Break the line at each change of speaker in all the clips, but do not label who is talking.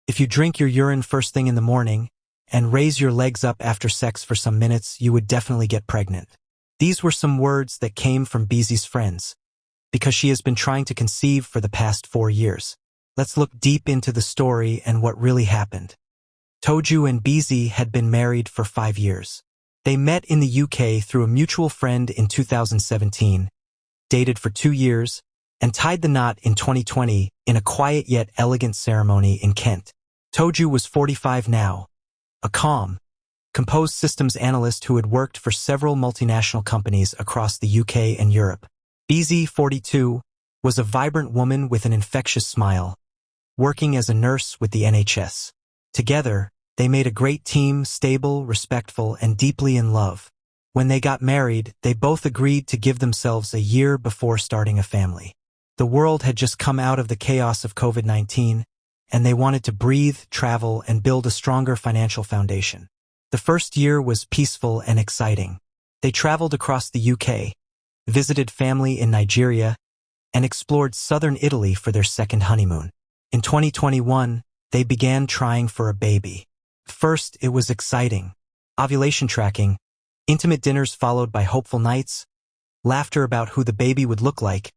If you drink your urine first thing in the morning and raise your legs up after sex for some minutes, you would definitely get pregnant. These were some words that came from Beezy's friends, because she has been trying to conceive for the past 4 years. Let's look deep into the story and what really happened. Toju and Beezy had been married for 5 years. They met in the UK through a mutual friend in 2017, dated for 2 years, and tied the knot in 2020 in a quiet yet elegant ceremony in Kent. Toju was 45 now, a calm, composed systems analyst who had worked for several multinational companies across the UK and Europe. Beezy, 42, was a vibrant woman with an infectious smile, working as a nurse with the NHS. Together, they made a great team, stable, respectful, and deeply in love. When they got married, they both agreed to give themselves a year before starting a family. The world had just come out of the chaos of COVID-19, and they wanted to breathe, travel, and build a stronger financial foundation. The first year was peaceful and exciting. They traveled across the UK, visited family in Nigeria, and explored southern Italy for their second honeymoon. In 2021, they began trying for a baby. First, it was exciting. Ovulation tracking, intimate dinners followed by hopeful nights, laughter about who the baby would look like,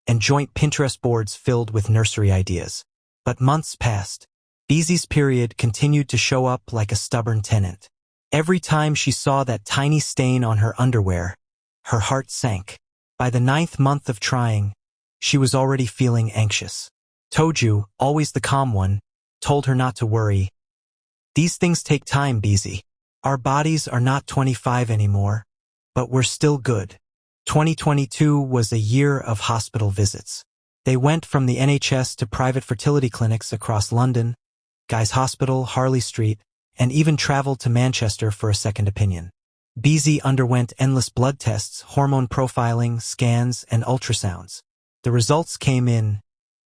and joint Pinterest boards filled with nursery ideas. But months passed. Beezy's period continued to show up like a stubborn tenant. Every time she saw that tiny stain on her underwear, her heart sank. By the 9th month of trying, she was already feeling anxious. Toju, always the calm one, told her not to worry. These things take time, Beezy. Our bodies are not 25 anymore, but we're still good. 2022 was a year of hospital visits. They went from the NHS to private fertility clinics across London, Guy's Hospital, Harley Street, and even traveled to Manchester for a second opinion. Beezy underwent endless blood tests, hormone profiling, scans, and ultrasounds. The results came in.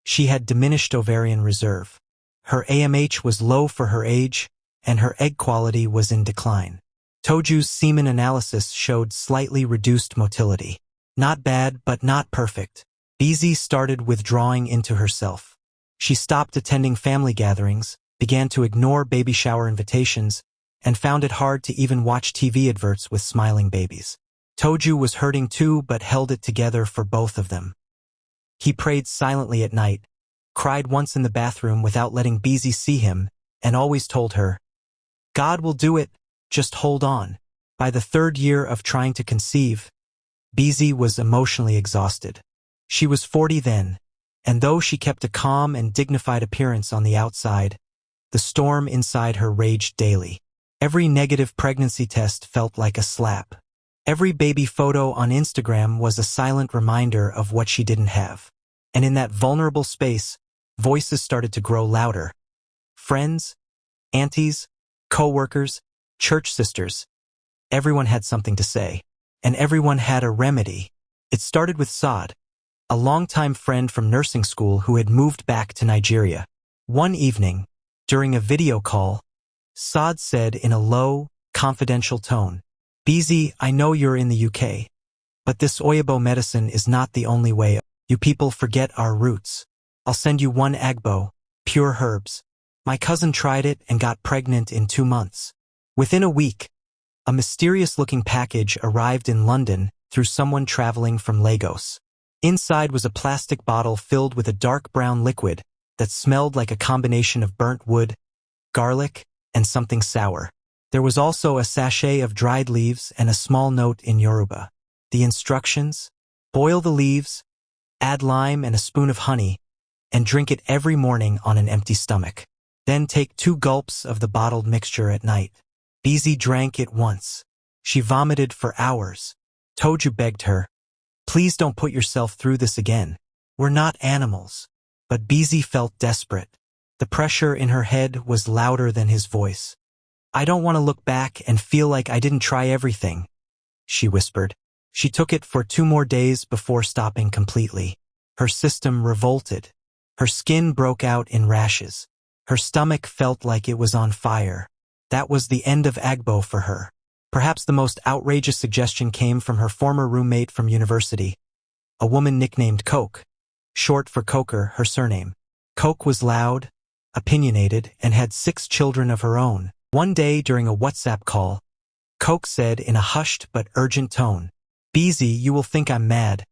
She had diminished ovarian reserve. Her AMH was low for her age, and her egg quality was in decline. Toju's semen analysis showed slightly reduced motility. Not bad, but not perfect. Beezy started withdrawing into herself. She stopped attending family gatherings, began to ignore baby shower invitations, and found it hard to even watch TV adverts with smiling babies. Toju was hurting too, but held it together for both of them. He prayed silently at night, cried once in the bathroom without letting Beezy see him, and always told her, "God will do it, just hold on." By the 3rd year of trying to conceive, Beezy was emotionally exhausted. She was 40 then, and though she kept a calm and dignified appearance on the outside, the storm inside her raged daily. Every negative pregnancy test felt like a slap. Every baby photo on Instagram was a silent reminder of what she didn't have. And in that vulnerable space, voices started to grow louder. Friends, aunties, co-workers, church sisters. Everyone had something to say, and everyone had a remedy. It started with Saad, a longtime friend from nursing school who had moved back to Nigeria. One evening, during a video call, Saad said in a low, confidential tone, "Beezy, I know you're in the UK, but this Oyibo medicine is not the only way. You people forget our roots. I'll send you one agbo, pure herbs. My cousin tried it and got pregnant in 2 months." Within a week, a mysterious-looking package arrived in London through someone traveling from Lagos. Inside was a plastic bottle filled with a dark brown liquid that smelled like a combination of burnt wood, garlic, and something sour. There was also a sachet of dried leaves and a small note in Yoruba. The instructions: boil the leaves, add lime and a spoon of honey, and drink it every morning on an empty stomach. Then take 2 gulps of the bottled mixture at night. Beezy drank it once. She vomited for hours. Toju begged her, "Please don't put yourself through this again. We're not animals." But Beezy felt desperate. The pressure in her head was louder than his voice. "I don't want to look back and feel like I didn't try everything," she whispered. She took it for 2 more days before stopping completely. Her system revolted. Her skin broke out in rashes. Her stomach felt like it was on fire. That was the end of Agbo for her. Perhaps the most outrageous suggestion came from her former roommate from university, a woman nicknamed Coke, short for Coker, her surname. Coke was loud, opinionated, and had 6 children of her own. One day during a WhatsApp call, Coke said in a hushed but urgent tone, "BZ, you will think I'm mad,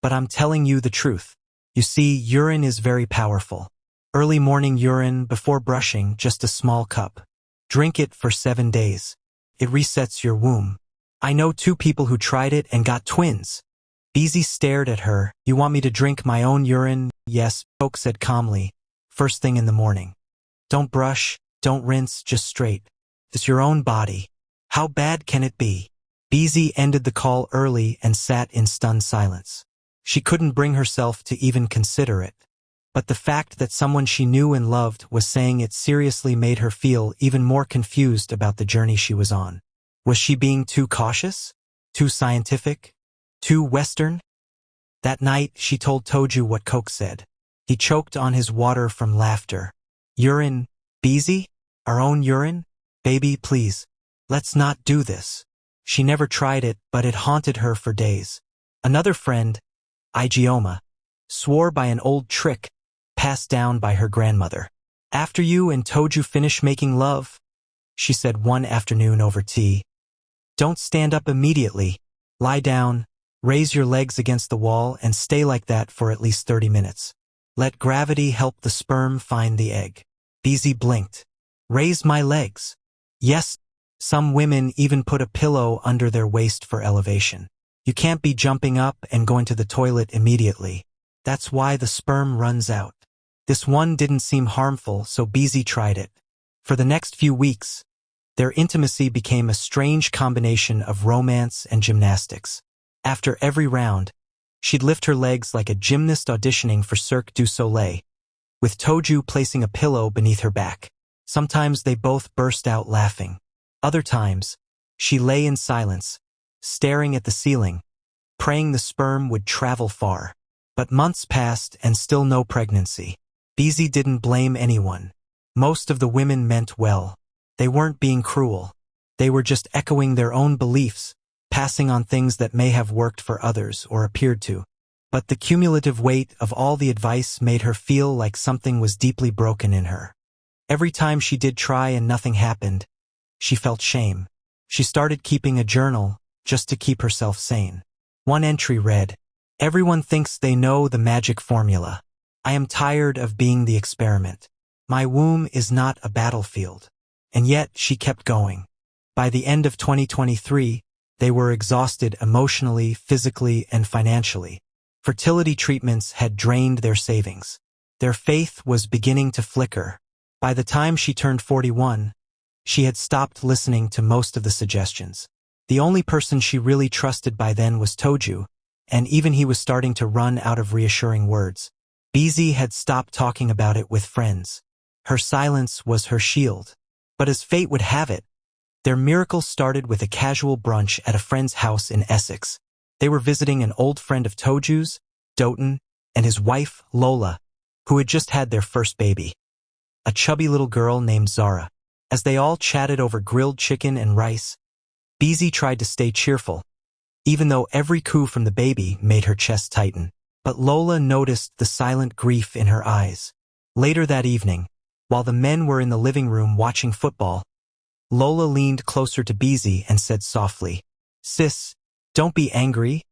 but I'm telling you the truth. You see, urine is very powerful. Early morning urine before brushing, just a small cup. Drink it for 7 days. It resets your womb. I know 2 people who tried it and got twins." BZ stared at her. "You want me to drink my own urine?" "Yes," Coke said calmly. "First thing in the morning. Don't brush, don't rinse, just straight. It's your own body. How bad can it be?" BZ ended the call early and sat in stunned silence. She couldn't bring herself to even consider it. But the fact that someone she knew and loved was saying it seriously made her feel even more confused about the journey she was on. Was she being too cautious? Too scientific? Too Western? That night, she told Toju what Coke said. He choked on his water from laughter. "Urine, BZ? Our own urine? Baby, please. Let's not do this." She never tried it, but it haunted her for days. Another friend, Igioma, swore by an old trick passed down by her grandmother. "After you and Toju finish making love," she said one afternoon over tea, "don't stand up immediately. Lie down, raise your legs against the wall, and stay like that for at least 30 minutes. Let gravity help the sperm find the egg." BZ blinked. "Raise my legs." "Yes." Some women even put a pillow under their waist for elevation. You can't be jumping up and going to the toilet immediately. That's why the sperm runs out. This one didn't seem harmful, so BZ tried it. For the next few weeks, their intimacy became a strange combination of romance and gymnastics. After every round, she'd lift her legs like a gymnast auditioning for Cirque du Soleil, with Toju placing a pillow beneath her back. Sometimes they both burst out laughing. Other times, she lay in silence, staring at the ceiling, praying the sperm would travel far. But months passed and still no pregnancy. BZ didn't blame anyone. Most of the women meant well. They weren't being cruel. They were just echoing their own beliefs, passing on things that may have worked for others or appeared to. But the cumulative weight of all the advice made her feel like something was deeply broken in her. Every time she did try and nothing happened, she felt shame. She started keeping a journal just to keep herself sane. One entry read, "Everyone thinks they know the magic formula. I am tired of being the experiment. My womb is not a battlefield." And yet she kept going. By the end of 2023, they were exhausted emotionally, physically, and financially. Fertility treatments had drained their savings. Their faith was beginning to flicker. By the time she turned 41, she had stopped listening to most of the suggestions. The only person she really trusted by then was Toju, and even he was starting to run out of reassuring words. BZ had stopped talking about it with friends. Her silence was her shield. But as fate would have it, their miracle started with a casual brunch at a friend's house in Essex. They were visiting an old friend of Toju's, Doten, and his wife, Lola, who had just had their first baby, a chubby little girl named Zara. As they all chatted over grilled chicken and rice, BZ tried to stay cheerful, even though every coo from the baby made her chest tighten. But Lola noticed the silent grief in her eyes. Later that evening, while the men were in the living room watching football, Lola leaned closer to BZ and said softly, "Sis, don't be angry,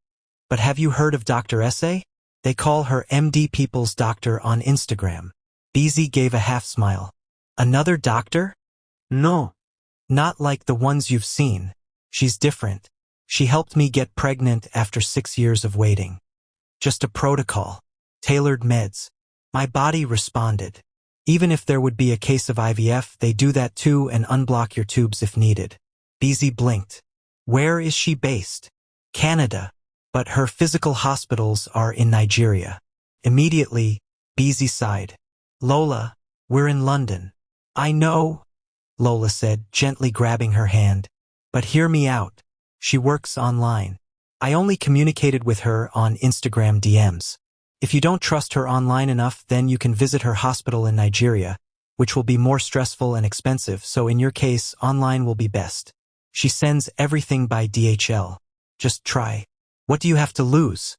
but have you heard of Dr. S.A.? They call her MD People's Doctor on Instagram." BZ gave a half smile. "Another doctor? No. Not like the ones you've seen. She's different. She helped me get pregnant after 6 years of waiting. Just a protocol. Tailored meds. My body responded. Even if there would be a case of IVF, they do that too and unblock your tubes if needed." BZ blinked. "Where is she based?" "Canada. But her physical hospitals are in Nigeria." Immediately, BZ sighed. "Lola, we're in London." "I know," Lola said, gently grabbing her hand. "But hear me out. She works online. I only communicated with her on Instagram DMs. If you don't trust her online enough, then you can visit her hospital in Nigeria, which will be more stressful and expensive, so in your case, online will be best. She sends everything by DHL. Just try. What do you have to lose?"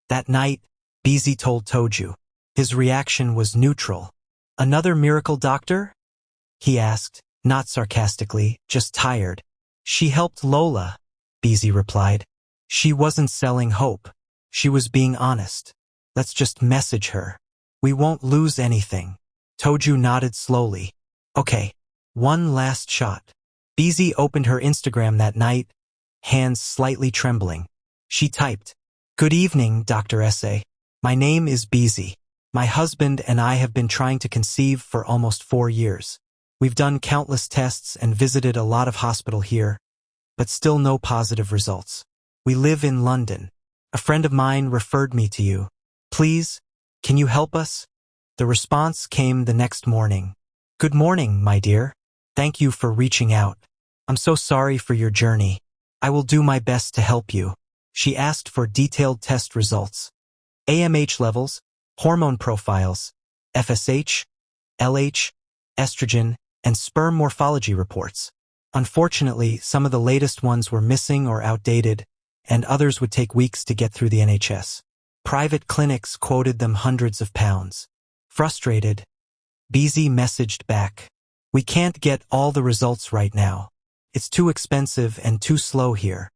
That night, BZ told Toju. His reaction was neutral. Another miracle doctor? He asked, not sarcastically, just tired. She helped Lola, Beezy replied. She wasn't selling hope. She was being honest. Let's just message her. We won't lose anything. Toju nodded slowly. Okay, one last shot. Beezy opened her Instagram that night, hands slightly trembling. She typed, "Good evening, Dr. S.A. My name is Beezy. My husband and I have been trying to conceive for almost 4 years. We've done countless tests and visited a lot of hospital here, but still no positive results. We live in London. A friend of mine referred me to you. Please, can you help us?" The response came the next morning. "Good morning, my dear. Thank you for reaching out. I'm so sorry for your journey. I will do my best to help you." She asked for detailed test results. AMH levels, hormone profiles, FSH, LH, estrogen, and sperm morphology reports. Unfortunately, some of the latest ones were missing or outdated, and others would take weeks to get through the NHS. Private clinics quoted them hundreds of pounds. Frustrated, Beezy messaged back, "We can't get all the results right now. It's too expensive and too slow here.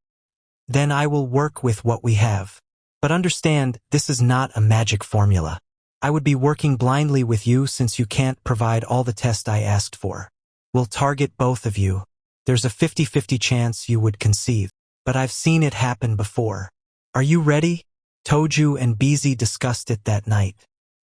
Then I will work with what we have. But understand, this is not a magic formula. I would be working blindly with you since you can't provide all the tests I asked for. We'll target both of you. There's a 50-50 chance you would conceive, but I've seen it happen before. Are you ready?" Toju and Beezy discussed it that night.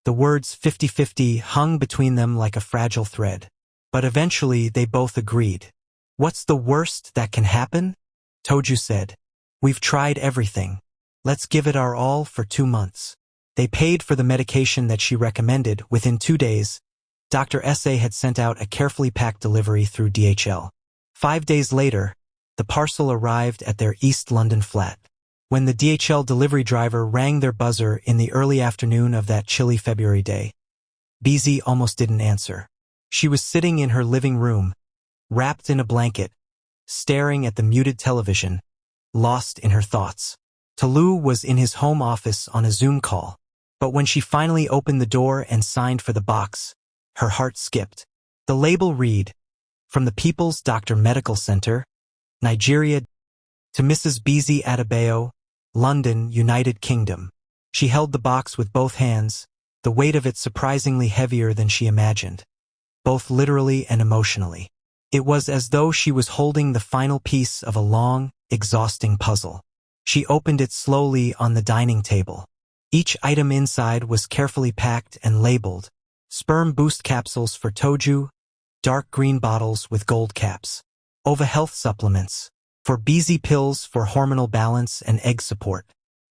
The words 50-50 hung between them like a fragile thread. But eventually they both agreed. "What's the worst that can happen?" Toju said. "We've tried everything. Let's give it our all for 2 months." They paid for the medication that she recommended. Within 2 days, Dr. S.A. had sent out a carefully packed delivery through DHL. 5 days later, the parcel arrived at their East London flat. When the DHL delivery driver rang their buzzer in the early afternoon of that chilly February day, Beezy almost didn't answer. She was sitting in her living room, wrapped in a blanket, staring at the muted television, lost in her thoughts. Talu was in his home office on a Zoom call, but when she finally opened the door and signed for the box, her heart skipped. The label read, "From the People's Doctor Medical Center, Nigeria, to Mrs. Beezy Adebayo, London, United Kingdom." She held the box with both hands, the weight of it surprisingly heavier than she imagined, both literally and emotionally. It was as though she was holding the final piece of a long, exhausting puzzle. She opened it slowly on the dining table. Each item inside was carefully packed and labeled. Sperm boost capsules for Toju, dark green bottles with gold caps. Ova health supplements, for Beezy pills for hormonal balance and egg support.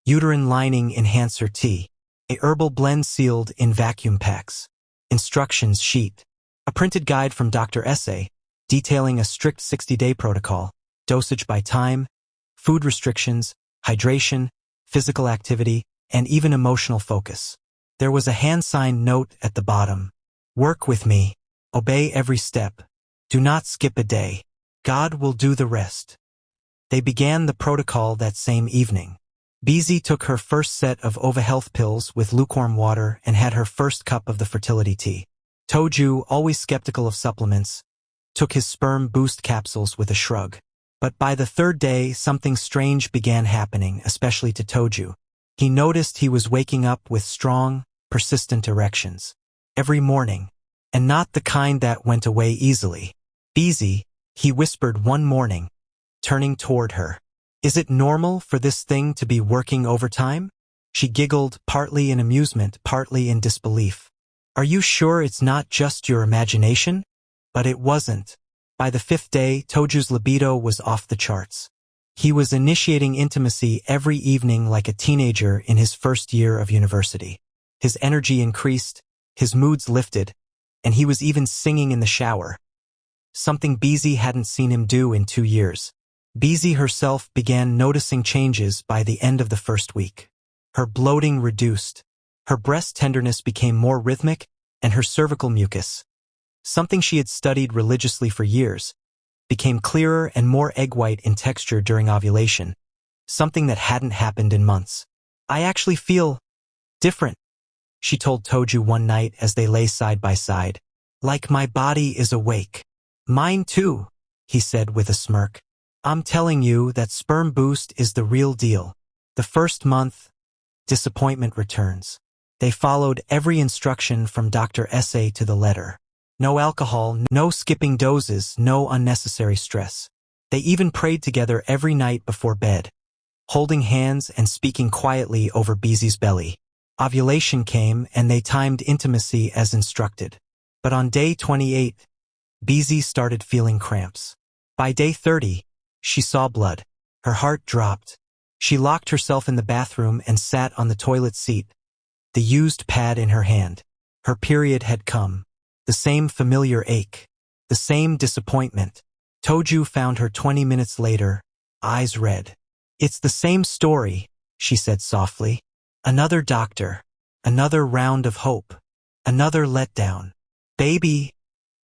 Uterine lining enhancer tea. A herbal blend sealed in vacuum packs. Instructions sheet. A printed guide from Dr. S.A. detailing a strict 60-day protocol, dosage by time, food restrictions, hydration, physical activity, and even emotional focus. There was a hand-signed note at the bottom. "Work with me. Obey every step. Do not skip a day. God will do the rest." They began the protocol that same evening. Beezy took her first set of Ova Health pills with lukewarm water and had her first cup of the fertility tea. Toju, always skeptical of supplements, took his sperm boost capsules with a shrug. But by the 3rd day, something strange began happening, especially to Toju. He noticed he was waking up with strong, persistent erections. Every morning, and not the kind that went away easily. "Beezy," he whispered one morning, turning toward her. "Is it normal for this thing to be working overtime?" She giggled, partly in amusement, partly in disbelief. "Are you sure it's not just your imagination?" But it wasn't. By the 5th day, Toju's libido was off the charts. He was initiating intimacy every evening like a teenager in his first year of university. His energy increased, his moods lifted, and he was even singing in the shower. Something Beezy hadn't seen him do in 2 years. Beezy herself began noticing changes by the end of the first week. Her bloating reduced, her breast tenderness became more rhythmic, and her cervical mucus, something she had studied religiously for years, became clearer and more egg-white in texture during ovulation, something that hadn't happened in months. "I actually feel different," she told Toju one night as they lay side by side. Like my body is awake. Mine too, he said with a smirk. I'm telling you that sperm boost is the real deal. The first month, disappointment returns. They followed every instruction from Dr. S.A. to the letter. No alcohol, no skipping doses, no unnecessary stress. They even prayed together every night before bed, holding hands and speaking quietly over Beezy's belly. Ovulation came and they timed intimacy as instructed. But on day 28, Beezy started feeling cramps. By day 30, she saw blood. Her heart dropped. She locked herself in the bathroom and sat on the toilet seat, the used pad in her hand. Her period had come. The same familiar ache. The same disappointment. Toju found her 20 minutes later, eyes red. It's the same story, she said softly. Another doctor. Another round of hope. Another letdown. Baby,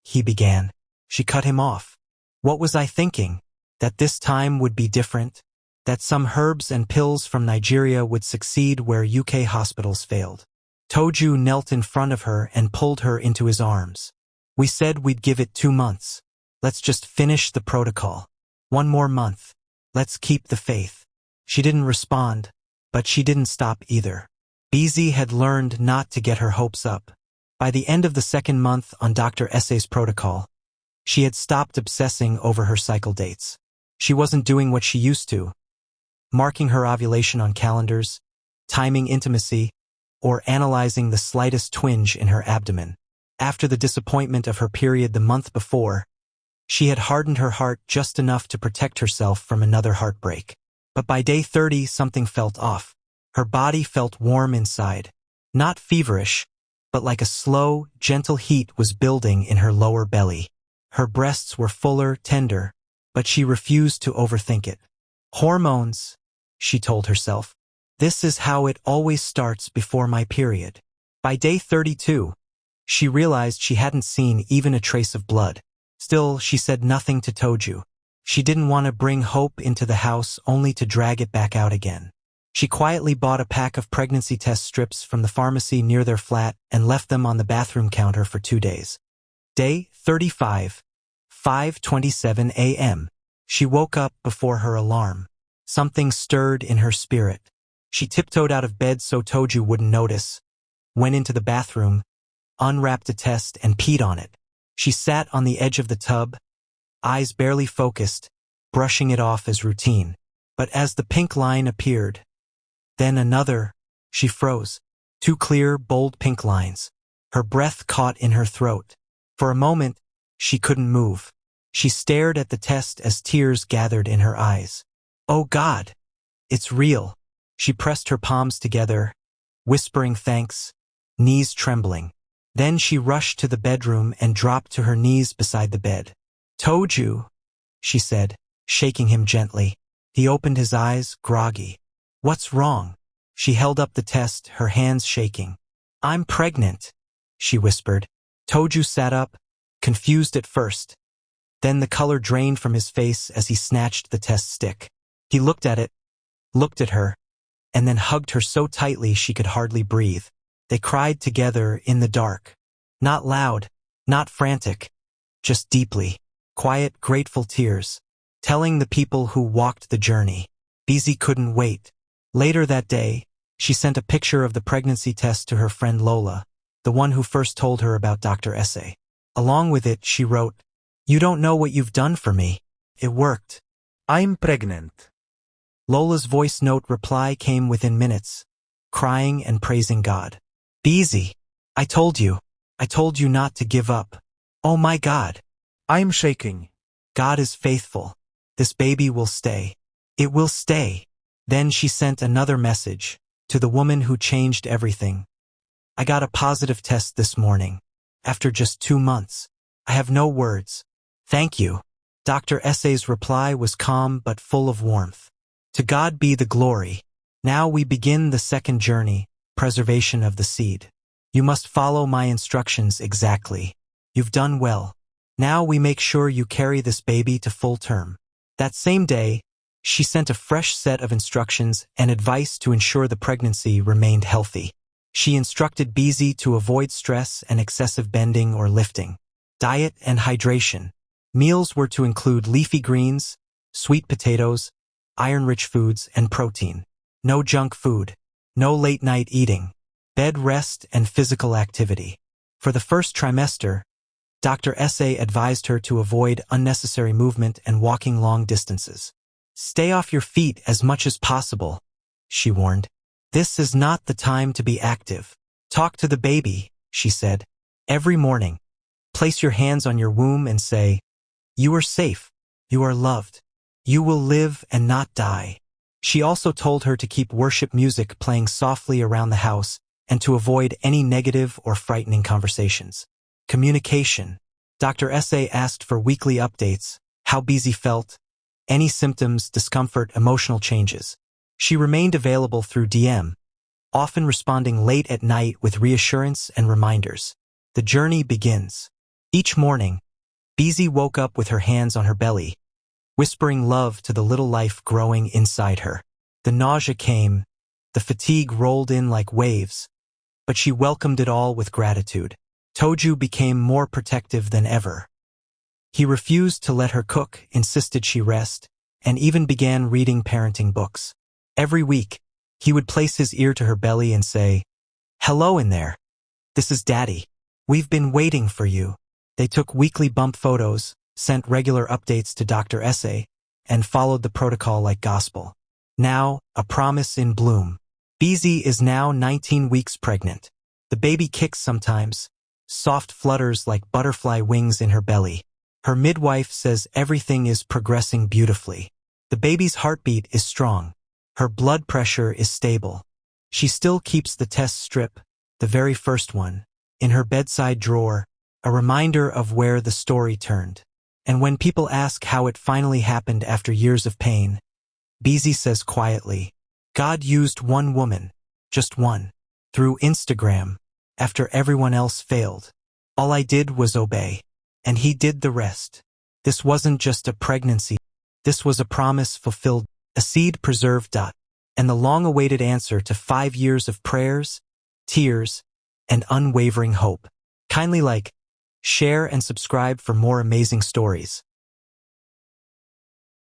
he began. She cut him off. What was I thinking? That this time would be different? That some herbs and pills from Nigeria would succeed where UK hospitals failed? Toju knelt in front of her and pulled her into his arms. We said we'd give it 2 months. Let's just finish the protocol. 1 more month. Let's keep the faith. She didn't respond, but she didn't stop either. Beezy had learned not to get her hopes up. By the end of the 2nd month on Dr. S.A.'s protocol, she had stopped obsessing over her cycle dates. She wasn't doing what she used to, marking her ovulation on calendars, timing intimacy, or analyzing the slightest twinge in her abdomen. After the disappointment of her period the month before, she had hardened her heart just enough to protect herself from another heartbreak. But by day 30, something felt off. Her body felt warm inside. Not feverish, but like a slow, gentle heat was building in her lower belly. Her breasts were fuller, tender, but she refused to overthink it. Hormones, she told herself. This is how it always starts before my period. By day 32, she realized she hadn't seen even a trace of blood. Still, she said nothing to Toju. She didn't want to bring hope into the house only to drag it back out again. She quietly bought a pack of pregnancy test strips from the pharmacy near their flat and left them on the bathroom counter for 2 days. Day 35, 5:27 a.m. She woke up before her alarm. Something stirred in her spirit. She tiptoed out of bed so Toju wouldn't notice, went into the bathroom, unwrapped a test and peed on it. She sat on the edge of the tub, eyes barely focused, brushing it off as routine. But as the pink line appeared, then another, she froze. 2 clear, bold pink lines. Her breath caught in her throat. For a moment, she couldn't move. She stared at the test as tears gathered in her eyes. Oh God, it's real. She pressed her palms together, whispering thanks, knees trembling. Then she rushed to the bedroom and dropped to her knees beside the bed. Toju, she said, shaking him gently. He opened his eyes, groggy. What's wrong? She held up the test, her hands shaking. I'm pregnant, she whispered. Toju sat up, confused at first. Then the color drained from his face as he snatched the test stick. He looked at it, looked at her, and then hugged her so tightly she could hardly breathe. They cried together in the dark. Not loud, not frantic, just deeply, quiet, grateful tears, telling the people who walked the journey. Beezy couldn't wait. Later that day, she sent a picture of the pregnancy test to her friend Lola, the one who first told her about Dr. S.A. Along with it, she wrote, "You don't know what you've done for me. It worked. I'm pregnant." Lola's voice note reply came within minutes, crying and praising God. Beezy, I told you not to give up. Oh my God. I'm shaking. God is faithful. This baby will stay. It will stay. Then she sent another message to the woman who changed everything. I got a positive test this morning. After just 2 months. I have no words. Thank you. Dr. S.A.'s reply was calm but full of warmth. To God be the glory. Now we begin the second journey, preservation of the seed. You must follow my instructions exactly. You've done well. Now we make sure you carry this baby to full term. That same day, she sent a fresh set of instructions and advice to ensure the pregnancy remained healthy. She instructed BZ to avoid stress and excessive bending or lifting. Diet and hydration. Meals were to include leafy greens, sweet potatoes, iron-rich foods, and protein. No junk food. No late-night eating. Bed rest and physical activity. For the first trimester, Dr. S.A. advised her to avoid unnecessary movement and walking long distances. Stay off your feet as much as possible, she warned. This is not the time to be active. Talk to the baby, she said. Every morning, place your hands on your womb and say, "You are safe. You are loved. You will live and not die." She also told her to keep worship music playing softly around the house and to avoid any negative or frightening conversations. Communication. Dr. S.A. asked for weekly updates, how BZ felt, any symptoms, discomfort, emotional changes. She remained available through DM, often responding late at night with reassurance and reminders. The journey begins. Each morning, BZ woke up with her hands on her belly, whispering love to the little life growing inside her. The nausea came, the fatigue rolled in like waves, but she welcomed it all with gratitude. Toju became more protective than ever. He refused to let her cook, insisted she rest, and even began reading parenting books. Every week, he would place his ear to her belly and say, "Hello in there. This is Daddy. We've been waiting for you." They took weekly bump photos, sent regular updates to Dr. S.A., and followed the protocol like gospel. Now, a promise in bloom. BZ is now 19 weeks pregnant. The baby kicks sometimes, soft flutters like butterfly wings in her belly. Her midwife says everything is progressing beautifully. The baby's heartbeat is strong. Her blood pressure is stable. She still keeps the test strip, the very first one, in her bedside drawer, a reminder of where the story turned. And when people ask how it finally happened after years of pain, BZ says quietly, "God used one woman, just one, through Instagram, after everyone else failed. All I did was obey, and he did the rest." This wasn't just a pregnancy. This was a promise fulfilled, a seed preserved, and the long-awaited answer to 5 years of prayers, tears, and unwavering hope. Kindly like, share, and subscribe for more amazing stories.